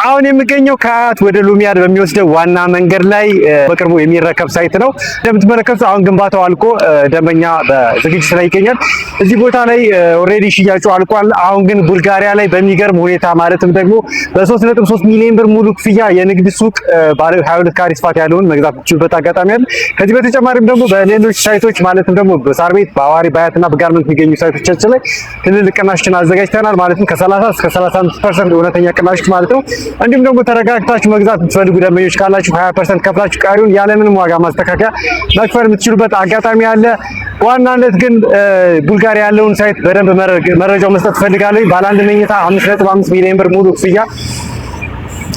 አሁን የሚገኘው ከአያት ወደ ሉሚያድ በሚወስደው ዋና መንገድ ላይ በቅርቡ የሚረከብ ሳይት ነው። እንደምትመለከቱት አሁን ግንባታው አልቆ ደንበኛ በዝግጅት ላይ ይገኛል። እዚህ ቦታ ላይ ኦልሬዲ ሽያጩ አልቋል። አሁን ግን ቡልጋሪያ ላይ በሚገርም ሁኔታ ማለትም ደግሞ በ3.3 ሚሊዮን ብር ሙሉ ክፍያ የንግድ ሱቅ ባለ 22 ካሬ ስፋት ያለውን መግዛት የምትችሉበት አጋጣሚ አለ። ከዚህ በተጨማሪም ደግሞ በሌሎች ሳይቶች ማለትም ደግሞ በሳር ቤት፣ በአዋሪ፣ በአያትና በጋርመንት የሚገኙ ሳይቶቻችን ላይ ትልልቅ ቅናሾችን አዘጋጅተናል። ማለትም ከ30 እስከ 35% እውነተኛ ቅናሽ ማለት ነው። እንዲሁም ደግሞ ተረጋግታችሁ መግዛት የምትፈልጉ ደንበኞች ካላችሁ 20% ከፍላችሁ ቀሪውን ያለምንም ዋጋ ማስተካከያ መክፈል የምትችሉበት አጋጣሚ አለ። በዋናነት ግን ቡልጋሪያ ያለውን ሳይት በደንብ መረጃው መስጠት ፈልጋለሁ። ባለ አንድ መኝታ 5.5 ሚሊዮን ብር ሙሉ ክፍያ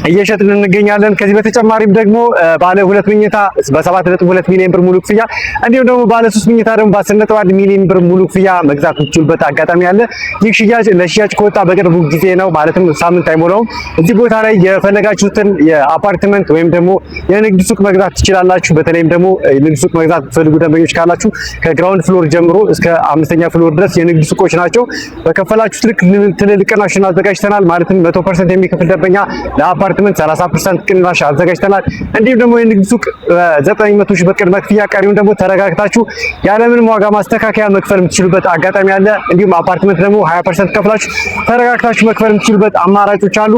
እየሸጥን እንገኛለን። ከዚህ በተጨማሪም ደግሞ ባለ 2 መኝታ በ7.2 ሚሊዮን ብር ሙሉ ክፍያ እንዲሁም ደግሞ ባለ 3 መኝታ ደግሞ በ10.1 ሚሊዮን ብር ሙሉ ክፍያ መግዛት የምትችሉበት አጋጣሚ አለ። ይህ ሽያጭ ለሽያጭ ከወጣ በቅርቡ ጊዜ ነው፣ ማለትም ሳምንት አይሞላውም። እዚህ ቦታ ላይ የፈለጋችሁትን የአፓርትመንት ወይም ደግሞ የንግድ ሱቅ መግዛት ትችላላችሁ። በተለይም ደግሞ የንግድ ሱቅ መግዛት የምትፈልጉ ደንበኞች ካላችሁ ከግራውንድ ፍሎር ጀምሮ እስከ 5ኛ ፍሎር ድረስ የንግድ ሱቆች ናቸው። በከፈላችሁት ልክ ትልልቅ ቅናሽን አዘጋጅተናል። ማለትም 100% የሚከፍል ደንበኛ ለአፓርትመንት 30% ቅናሽ አዘጋጅተናል። እንዲሁም ደግሞ የንግድ ሱቅ 900 ሺህ ብር ቅድመ ክፍያ ቀሪውን ደግሞ ተረጋግታችሁ ያለምንም ዋጋ ማስተካከያ መክፈል የምትችሉበት አጋጣሚ አለ። እንዲሁም አፓርትመንት ደግሞ 20% ከፍላችሁ ተረጋግታችሁ መክፈል የምትችሉበት አማራጮች አሉ።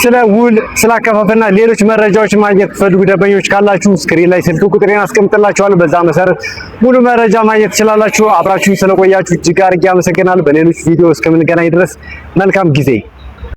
ስለ ውል፣ ስለ አከፋፈልና ሌሎች መረጃዎችን ማግኘት ፈልጉ ደንበኞች ካላችሁ ስክሪን ላይ ስልክ ቁጥሬን አስቀምጥላችኋለሁ። በዛ መሰረት ሙሉ መረጃ ማግኘት ትችላላችሁ። አብራችሁ ስለቆያችሁ እጅግ አድርጌ አመሰግናለሁ። በሌሎች ቪዲዮ እስከምንገናኝ ድረስ መልካም ጊዜ